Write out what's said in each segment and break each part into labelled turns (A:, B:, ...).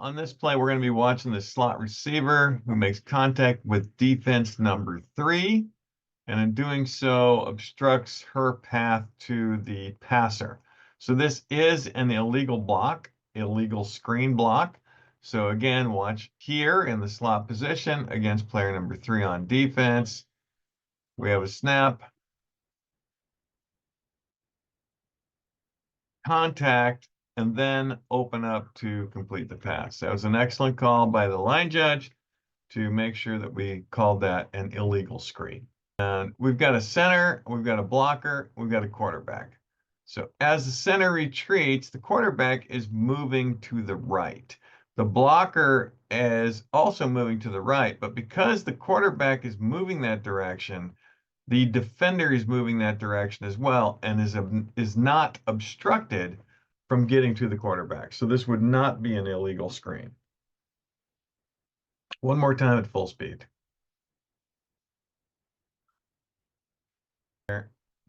A: On this play, we're going to be watching the slot receiver who makes contact with defense number 3, and in doing so, obstructs her path to the passer. So this is an illegal block, illegal screen block. So again, watch here in the slot position against player number 3 on defense. We have a snap, contact, and then open up to complete the pass. That was an excellent call by the line judge to make sure that we called that an illegal screen. And we've got a center, we've got a blocker, we've got a quarterback. So as the center retreats, the quarterback is moving to the right. The blocker is also moving to the right, but because the quarterback is moving that direction, the defender is moving that direction as well and is not obstructed from getting to the quarterback. So this would not be an illegal screen. One more time at full speed.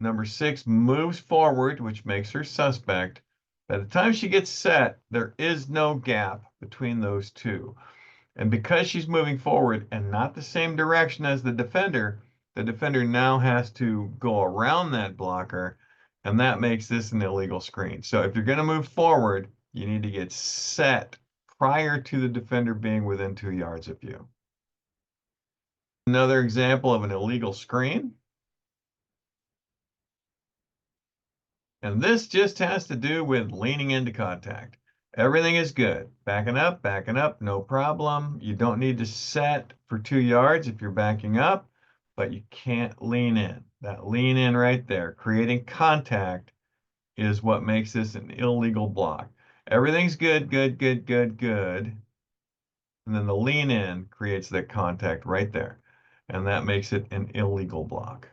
A: Number 6 moves forward, which makes her suspect. By the time she gets set, there is no gap between those two. And because she's moving forward and not the same direction as the defender now has to go around that blocker, and that makes this an illegal screen. So if you're going to move forward, you need to get set prior to the defender being within 2 yards of you. Another example of an illegal screen. And this just has to do with leaning into contact. Everything is good. Backing up, no problem. You don't need to set for 2 yards if you're backing up, but you can't lean in. That lean in right there, creating contact, is what makes this an illegal block. Everything's good. And then the lean in creates that contact right there. And that makes it an illegal block.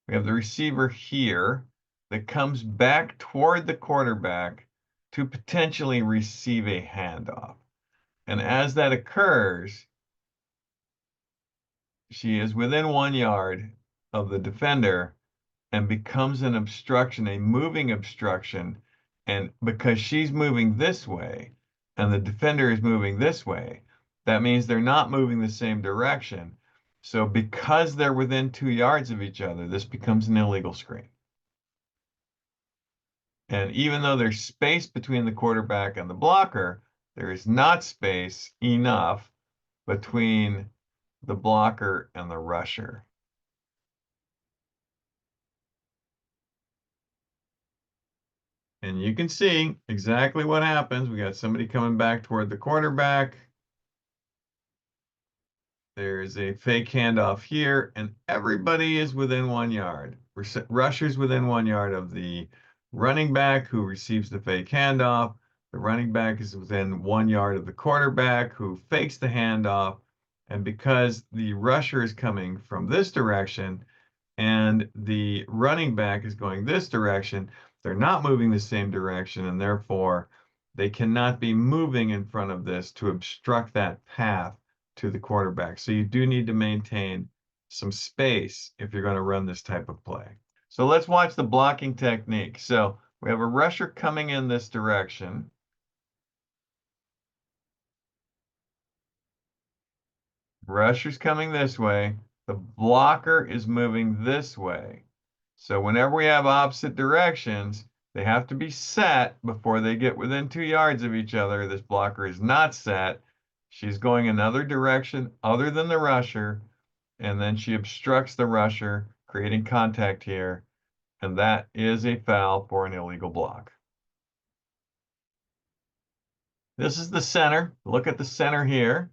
A: We have the receiver here that comes back toward the quarterback to potentially receive a handoff. And as that occurs, she is within 1 yard of the defender and becomes an obstruction, a moving obstruction. And because she's moving this way and the defender is moving this way, that means they're not moving the same direction. So because they're within 2 yards of each other, this becomes an illegal screen. And even though there's space between the quarterback and the blocker, there is not space enough between the blocker and the rusher. And you can see exactly what happens. We got somebody coming back toward the quarterback. There's a fake handoff here, and everybody is within 1 yard. Rusher's within 1 yard of the running back who receives the fake handoff. The running back is within 1 yard of the quarterback who fakes the handoff. And because the rusher is coming from this direction and the running back is going this direction, they're not moving the same direction, and therefore they cannot be moving in front of this to obstruct that path to the quarterback. So you do need to maintain some space if you're going to run this type of play. So let's watch the blocking technique. So we have a rusher coming in this direction. Rusher's coming this way. The blocker is moving this way. So whenever we have opposite directions, they have to be set before they get within 2 yards of each other. This blocker is not set. She's going another direction other than the rusher, and then she obstructs the rusher, creating contact here, and that is a foul for an illegal block. This is the center. Look at the center here,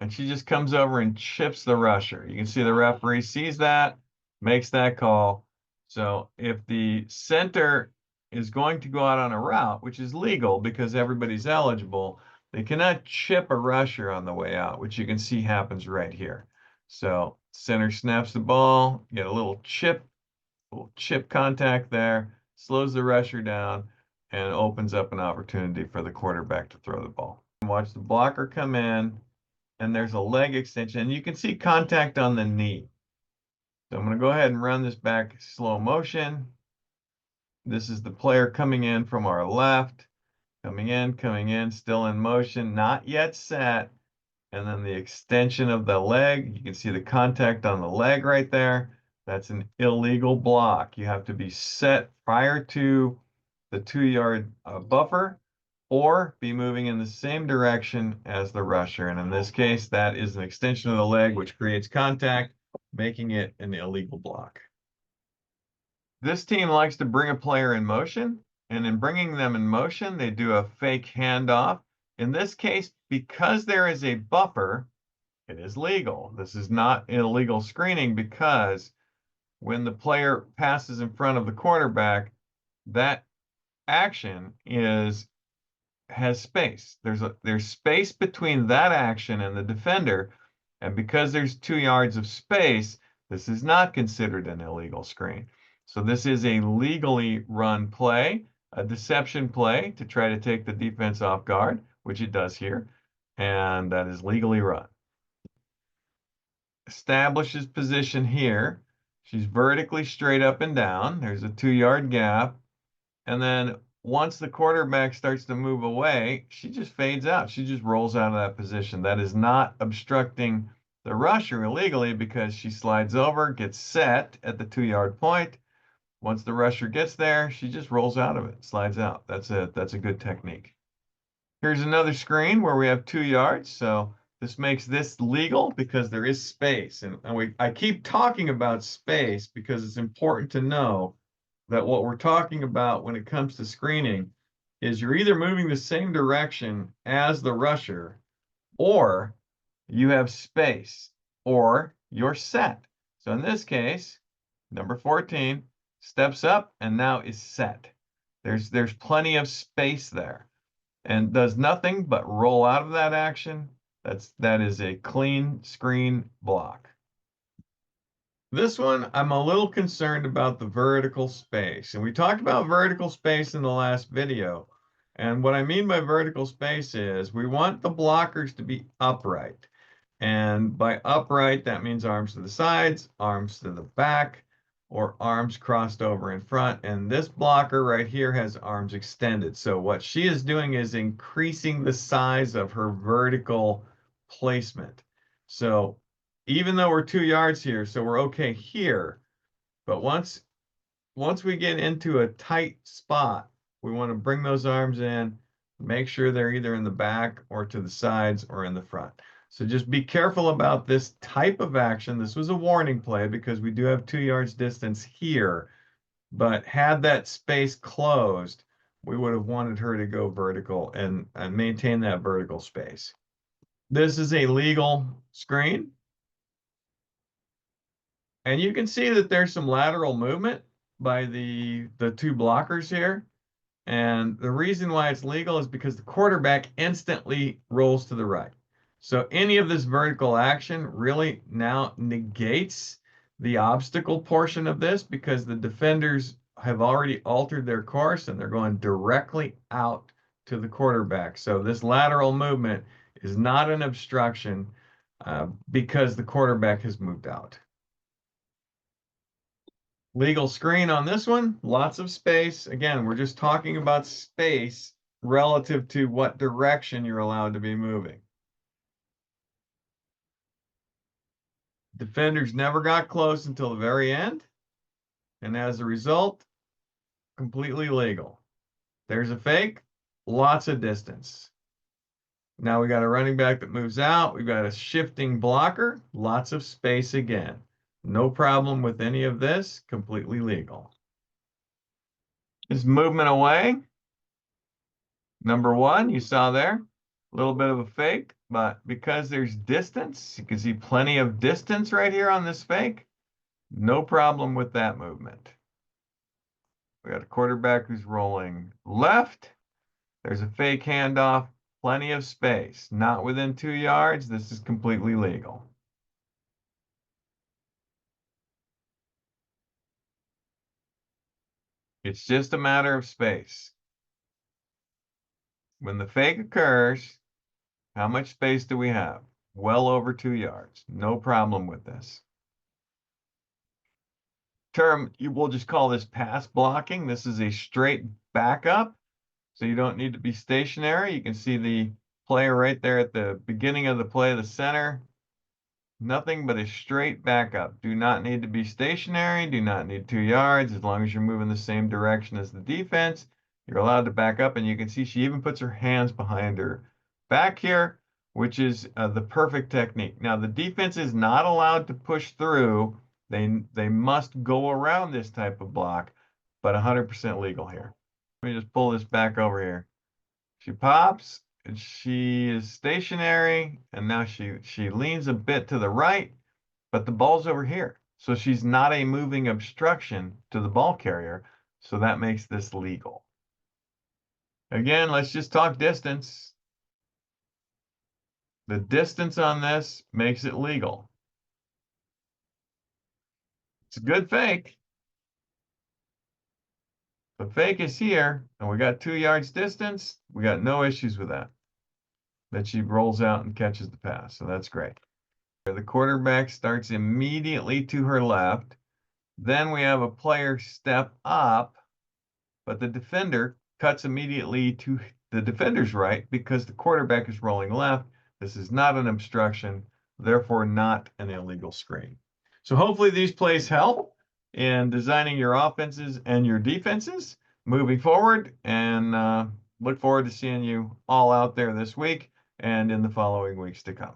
A: and she just comes over and chips the rusher. You can see the referee sees that, makes that call. So if the center is going to go out on a route, which is legal because everybody's eligible, they cannot chip a rusher on the way out, which you can see happens right here. So center snaps the ball, get a little chip contact there, slows the rusher down, and opens up an opportunity for the quarterback to throw the ball. Watch the blocker come in, and there's a leg extension, and you can see contact on the knee. So I'm going to go ahead and run this back slow motion. This is the player coming in from our left. coming in, still in motion, not yet set. And then the extension of the leg, you can see the contact on the leg right there. That's an illegal block. You have to be set prior to the 2-yard buffer or be moving in the same direction as the rusher. And in this case, that is an extension of the leg, which creates contact, making it an illegal block. This team likes to bring a player in motion, and in bringing them in motion, they do a fake handoff. In this case, because there is a buffer, it is legal. This is not illegal screening because when the player passes in front of the quarterback, that action has space. There's space between that action and the defender, and because there's 2 yards of space, this is not considered an illegal screen. So this is a legally run play, a deception play to try to take the defense off guard, which it does here, and that is legally run. Establishes position here. She's vertically straight up and down. There's a 2-yard gap. And then once the quarterback starts to move away, she just fades out. She just rolls out of that position. That is not obstructing the rusher illegally because she slides over, gets set at the 2-yard point. Once the rusher gets there, she just rolls out of it, slides out. That's a good technique. Here's another screen where we have 2 yards. So this makes this legal because there is space. And I keep talking about space because it's important to know that what we're talking about when it comes to screening is you're either moving the same direction as the rusher, or you have space, or you're set. So in this case, number 14 steps up and now is set. There's plenty of space there and does nothing but roll out of that action. That is a clean screen block. This one, I'm a little concerned about the vertical space. And we talked about vertical space in the last video. And what I mean by vertical space is we want the blockers to be upright. And by upright, that means arms to the sides, arms to the back, or arms crossed over in front. And this blocker right here has arms extended. So what she is doing is increasing the size of her vertical placement. So even though we're 2 yards here, so we're okay here. But once we get into a tight spot, we want to bring those arms in, make sure they're either in the back or to the sides or in the front. So just be careful about this type of action. This was a warning play because we do have 2 yards distance here, but had that space closed, we would have wanted her to go vertical and maintain that vertical space. This is a legal screen. And you can see that there's some lateral movement by the 2 blockers here. And the reason why it's legal is because the quarterback instantly rolls to the right. So any of this vertical action really now negates the obstacle portion of this because the defenders have already altered their course and they're going directly out to the quarterback. So this lateral movement is not an obstruction because the quarterback has moved out. Legal screen on this one, lots of space. Again, we're just talking about space relative to what direction you're allowed to be moving. Defenders never got close until the very end. And as a result, completely legal. There's a fake, lots of distance. Now we got a running back that moves out. We've got a shifting blocker, lots of space again. No problem with any of this, completely legal. Is movement away. Number 1, you saw there, a little bit of a fake, but because there's distance, you can see plenty of distance right here on this fake. No problem with that movement. We got a quarterback who's rolling left. There's a fake handoff, plenty of space. Not within 2 yards. This is completely legal. It's just a matter of space. When the fake occurs, how much space do we have? Well over 2 yards. No problem with this. We'll just call this pass blocking. This is a straight backup. So you don't need to be stationary. You can see the player right there at the beginning of the play, the center. Nothing but a straight backup. Do not need to be stationary. Do not need 2 yards. As long as you're moving the same direction as the defense, you're allowed to back up. And you can see she even puts her hands behind her back here, which is the perfect technique. Now, the defense is not allowed to push through. They must go around this type of block, but 100% legal here. Let me just pull this back over here. She pops, and she is stationary, and now she leans a bit to the right, but the ball's over here. So she's not a moving obstruction to the ball carrier, so that makes this legal. Again, let's just talk distance. The distance on this makes it legal. It's a good fake. The fake is here, and we got 2 yards distance. We got no issues with that. That she rolls out and catches the pass, so that's great. The quarterback starts immediately to her left. Then we have a player step up, but the defender cuts immediately to the defender's right because the quarterback is rolling left. This is not an obstruction, therefore not an illegal screen. So hopefully these plays help in designing your offenses and your defenses moving forward, and look forward to seeing you all out there this week and in the following weeks to come.